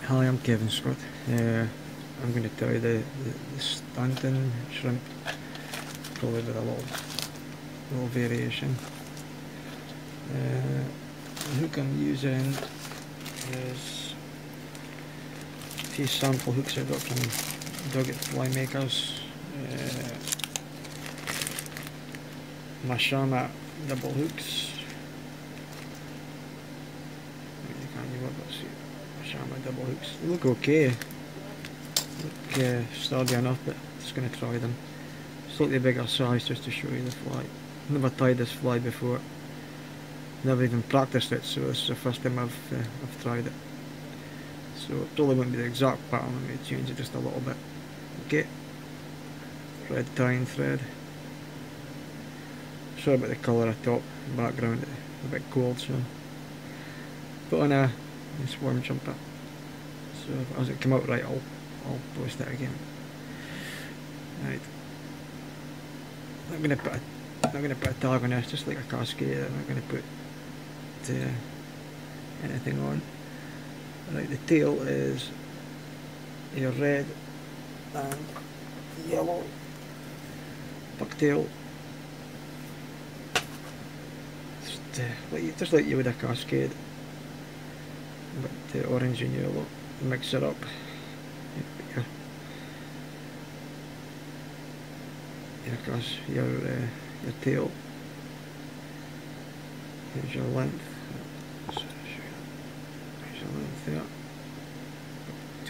Hi, I'm Kevin Scott. I'm going to tie the stenton shrimp, probably with a little variation. The hook I'm using is these sample hooks I got from Dog at Fly Makers. Mashama double hooks. You can't work, but see, Mashama double hooks. They look okay. Look sturdy enough, but just going to try them. Slightly bigger size just to show you the fly. Never tied this fly before. Never even practiced it, so this is the first time I've tried it. So it probably won't be the exact pattern. I'm going to change it just a little bit. Okay, red tying thread. Sorry about the colour of top, background, a bit cold, so put on a nice warm jumper. So as it come out right, I'll post it again. Right. I'm not gonna put a tag on this, just like a cascade. I'm not gonna put anything on. Right, the tail is your red and yellow bucktail. Just like you would a cascade, but orange and yellow. Mix it up. Your tail. Here's your length. Here's your length there.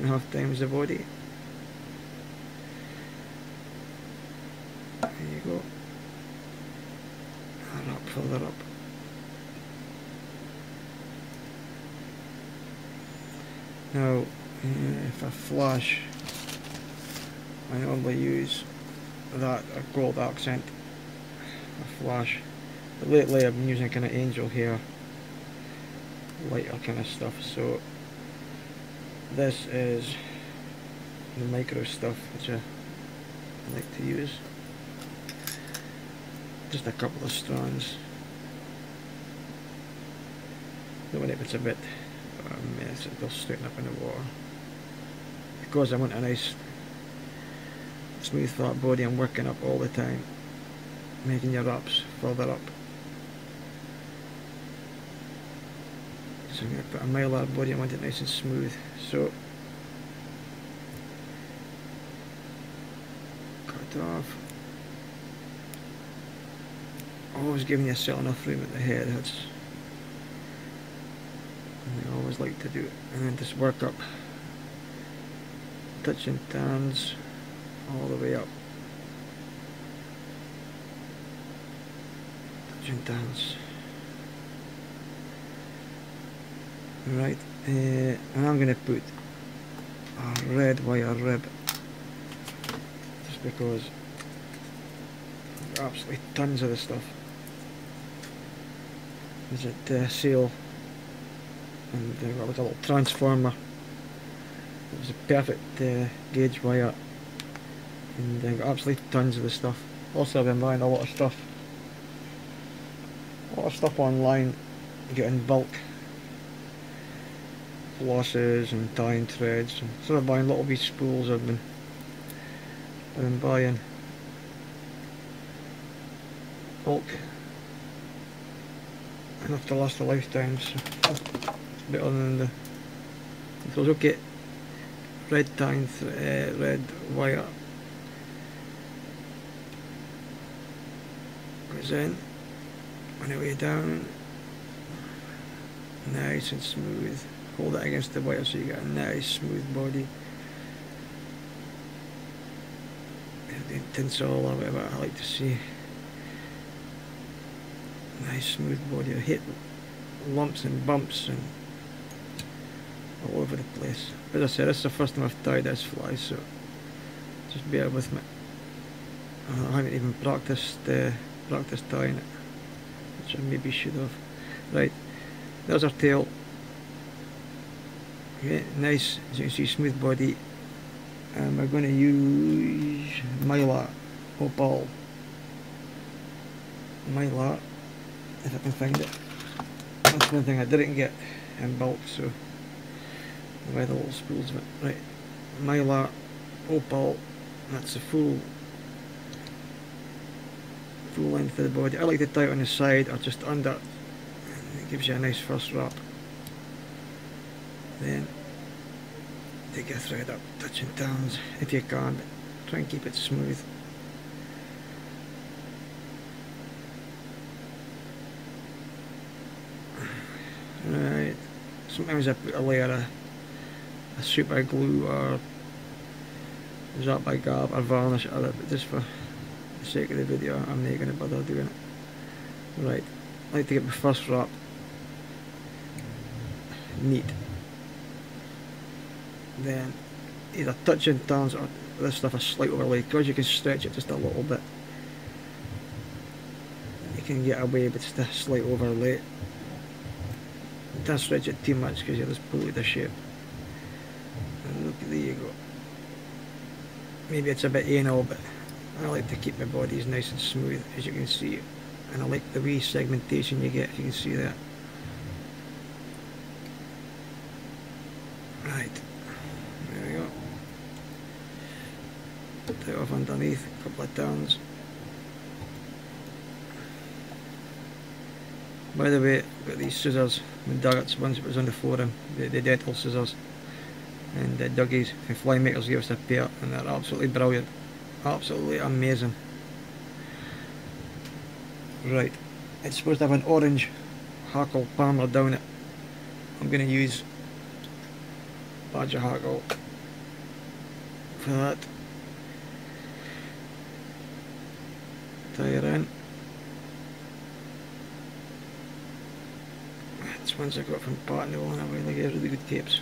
2.5 times the body. There you go. And up, further up. Now, if I flash, I normally use that a gold accent, a flash. But lately I've been using kind of angel hair, lighter kind of stuff. So this is the micro stuff which I like to use. Just a couple of strands. Even if it's a bit mess, it'll straighten up in the water. Because I want a nice smooth flat body, I'm working up all the time, making your wraps further up. So I'm going to put a mylar body, I want it nice and smooth. So cut off. Always giving yourself enough room at the head. That's what I always like to do. And then just work up, touching turns all the way up. Touching turns. Right, and I'm going to put a red wire rib, just because I've got absolutely tons of this stuff. There's a seal, and I've got like a little transformer. It was a perfect gauge wire, and I've got absolutely tons of this stuff. Also, I've been buying a lot of stuff online, get in bulk. Flosses and tying threads, and sort of buying little wee spools I've been buying bulk enough to last a lifetime, so it's better than the so okay. Red tying red wire goes in on the way down, nice and smooth. Hold it against the wire so you get a nice smooth body. The tinsel or whatever I like to see. Nice smooth body. I hate lumps and bumps and all over the place. As I said, this is the first time I've tied this fly, so just bear with me. I haven't even practiced tying it, which I maybe should have. Right, there's our tail. Okay, nice, as you can see, smooth body. And we're going to use mylar opal. Mylar, if I can find it. That's one thing I didn't get in bulk, so by the little spools of it. Right, mylar, opal, that's the full length of the body. I like to tie it on the side or just under, and it gives you a nice first wrap. Then take your thread up, touching turns if you can, but try and keep it smooth. Right, sometimes I put a layer of super glue or zap by gab or varnish on it, but just for the sake of the video I'm not going to bother doing it. Right, I like to get my first wrap neat. Then either touching turns or this stuff a slight overlay, because you can stretch it just a little bit. You can get away with just a slight overlay. Don't stretch it too much because you'll just pull it the shape. And look, there you go. Maybe it's a bit anal, but I like to keep my bodies nice and smooth, as you can see. And I like the wee segmentation you get, if you can see that. Right, there we go. Put that off underneath, a couple of turns. By the way, I've got these scissors, the Duggarts ones that was on the forum, the dental scissors, and the Duggies, and Flymakers gave us a pair, and they're absolutely brilliant, absolutely amazing. Right, it's supposed to have an orange hackle palmer down it. I'm going to use badger hackle for that. Tie it in. It's ones I got from Patnell, and I really get really good capes.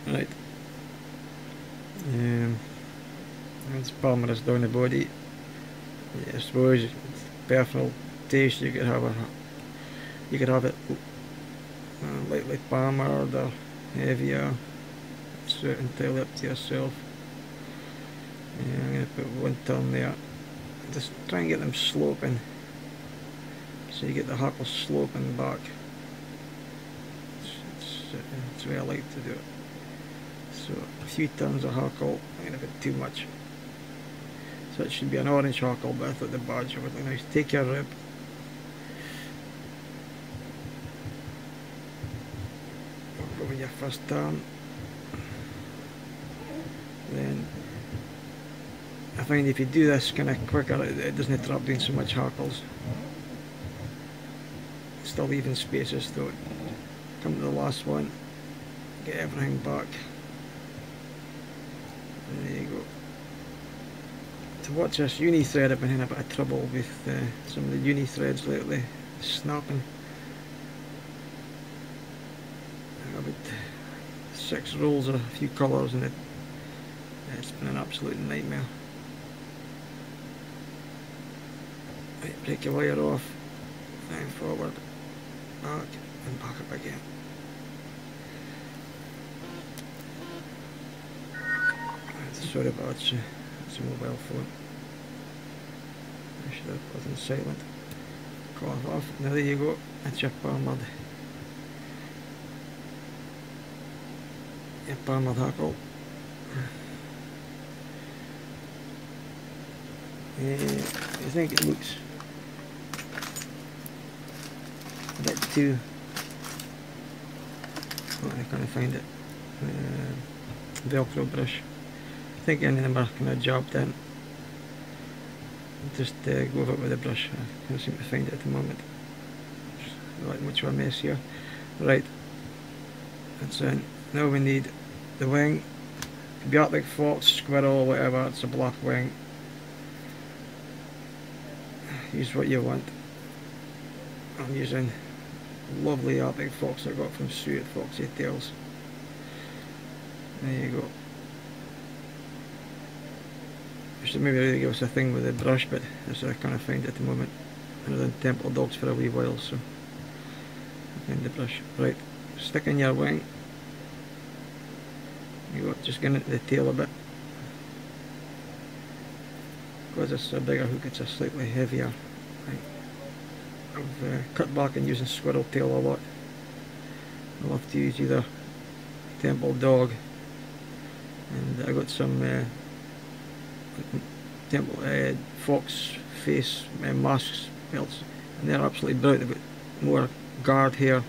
Right. Let's palmer this down the body. Yeah, I suppose it's personal taste. You could have it lightly palmered or heavier. It's entirely up to yourself. Yeah, I'm going to put one turn there. Just try and get them sloping, so you get the hackle sloping back. That's the way I like to do it. So a few turns of hackle, I'm going to put too much. So it should be an orange hackle, but I thought the badger would look nice. Take your rib. Go with your first turn. Then I find if you do this kind of quicker, it doesn't end up doing so much hackles. Still leaving spaces though. Come to the last one, get everything back. And there you go. To watch this uni thread, I've been having a bit of trouble with some of the uni threads lately, snapping. I've got 6 rolls of a few colours, and it's been an absolute nightmare. Right, break your wire off, then forward, back, and back up again. Sorry about it, it's a mobile phone. I should have put it silent. Cloth off. Now there you go, that's your palmered hackle. I think it looks a bit too... oh, I can't find it. Velcro brush. I think any of them are kind of jabbed in. Just go over it with a brush. I can't seem to find it at the moment. Not like much of a mess here. Right, that's in. Now we need the wing. It could be Arctic fox, squirrel, whatever. It's a black wing. Use what you want. I'm using lovely Arctic fox I got from Sue at Foxy Tails. There you go. I should maybe really give us a thing with the brush, but that's what I kind of find at the moment. I've done Temple Dogs for a wee while, so I find the brush. Right, stick in your wing. You go, just get into the tail a bit. Because it's a bigger hook, it's a slightly heavier. Right. I've cut back and using squirrel tail a lot. I love to use either temple dog, and I got some temple fox face masks belts, and they're absolutely brilliant. They've got more guard here,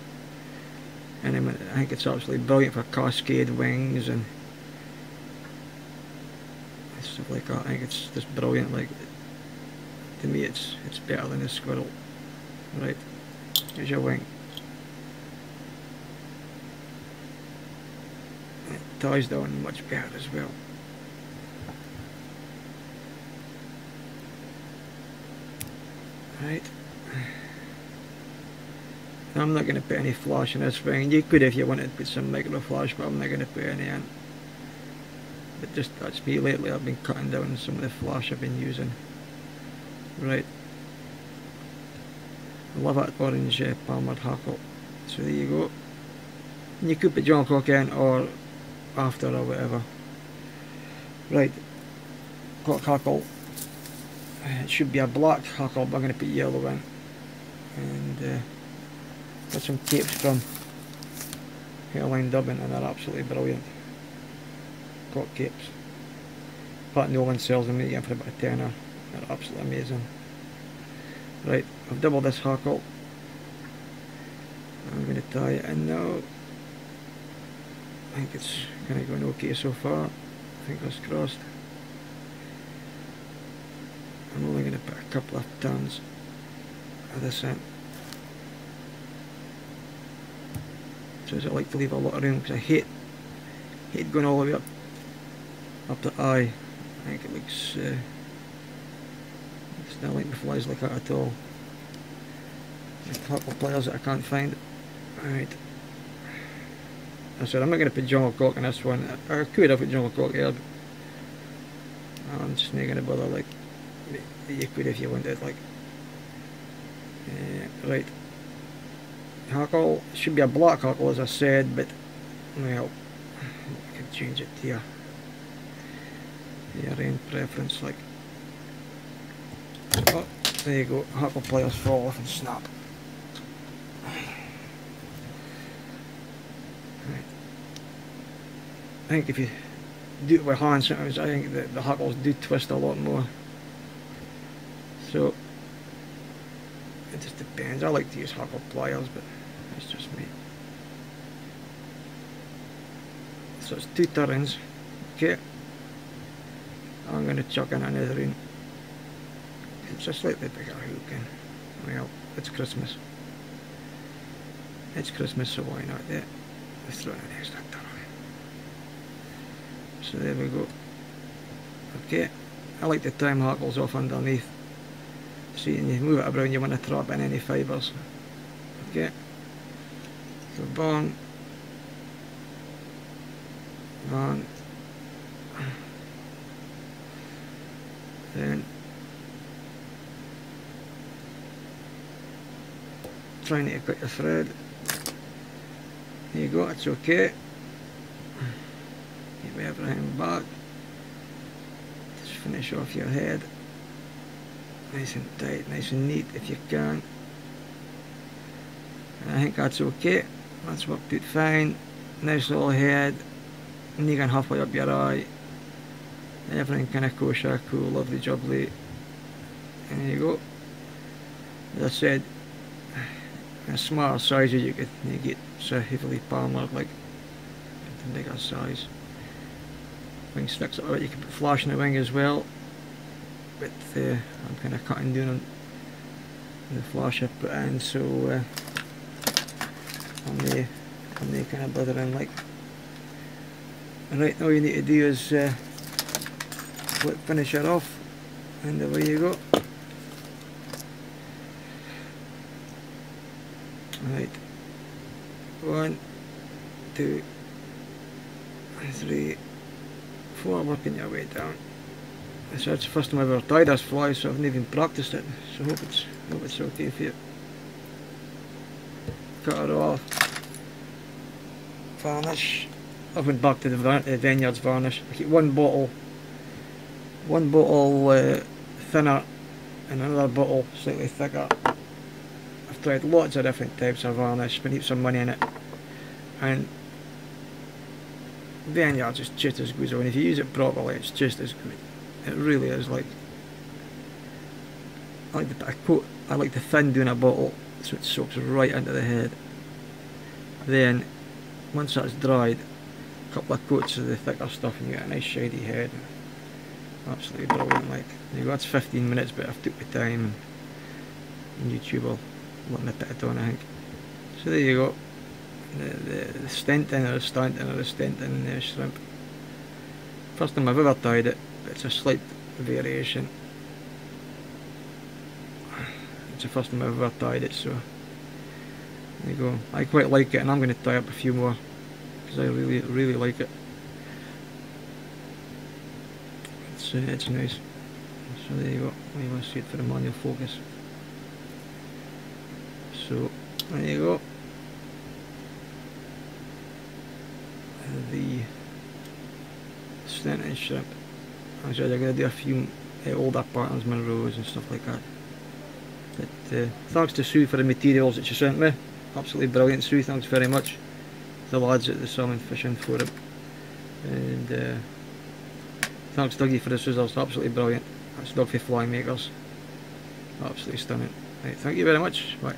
and I think it's absolutely brilliant for cascade wings and stuff like that. I think it's just brilliant. Like, to me, it's better than a squirrel. Right, here's your wing. It ties down much better as well. Right. I'm not going to put any flash in this wing. You could if you wanted to put some micro flash, but I'm not going to put any in. But just that's me lately. I've been cutting down some of the flash I've been using. Right. I love that orange palmered hackle. So there you go. And you could put John Cock in or after or whatever. Right. Clock hackle. It should be a black hackle, but I'm going to put yellow in. And got some capes from Hairline Dubbing, and they're absolutely brilliant. Clock capes. Pat Nolan sells them, you get them for about a tenner. They're absolutely amazing. Right, I've doubled this hackle. I'm going to tie it in now. I think it's kind of going okay so far. Fingers crossed. I'm only going to put a couple of turns of this in. So I like to leave a lot of room because I hate going all the way up the eye. I think it looks it's not like the flies like that at all. There's a couple of players that I can't find. Alright. I said I'm not going to put jungle cock in this one. I could have put jungle cock here, but I'm just not going to bother. Like, you could if you wanted. Like, right. Hackle should be a black hackle, as I said, but well, I can change it to your own preference. Like, oh, there you go. Hackle pliers fall off and snap. Right. I think if you do it with hands, sometimes I think the hackles do twist a lot more. So it just depends. I like to use hackle pliers, but that's just me. So it's 2 turns. Okay. I'm going to chuck in another in. It's a slightly bigger hook in. Well, it's Christmas. It's Christmas, so why not? Yeah. Let's throw in an extra turn. So there we go. Okay. I like to trim hackles off underneath. See, and you move it around, you want to trap in any fibres. Okay. So bang. Bang. Then trying to cut your thread. There you go, it's okay. Keep everything back. Just finish off your head. Nice and tight, nice and neat if you can. And I think that's okay. That's worked out fine. Nice little head. And you can halfway up your eye. Everything kind of kosher, cool, lovely jubbly. And there you go. As I said, in smaller sizes you get so heavily palmered, like the bigger size. Wing sticks up, you can put flash in the wing as well. But I'm kind of cutting down on the flash I put in, so I'm kind of bothering. Like, right, all you need to do is finish it off, and away you go. Right, 1, 2, 3, 4, working your way down. So that's the first time I've ever tied this fly, so I've not even practiced it. So hope it's okay for you. Cut it off. Varnish. I went back to the Vineyards varnish. I keep one bottle thinner and another bottle slightly thicker. I've tried lots of different types of varnish, spent heaps of money in it. and vineyards is just as good. So if you use it properly, it's just as good. It really is. Like, I like to thin down a bottle so it soaks right into the head. Then once that's dried, a couple of coats of the thicker stuff and you get a nice shiny head. Absolutely brilliant. Like, you go, that's 15 minutes, but I've took the time, and YouTube will let me put it on, I think. So there you go. The stenton or the stanton or the stenton shrimp. First time I've ever tried it, but it's a slight variation. It's the first time I've ever tried it, so there you go. I quite like it, and I'm going to try up a few more because I really like it. It's nice. So there you go. You want to see it for the manual focus. So there you go. The stenton shrimp. As I said, I'm going to do a few older patterns, Monroes and stuff like that. But thanks to Sue for the materials that she sent me. Absolutely brilliant, Sue. Thanks very much. The lads at the Salmon Fishing Forum. And thanks Dougie for the scissors. Absolutely brilliant. That's Doug for Fly Makers. Absolutely stunning. Right, thank you very much. Bye.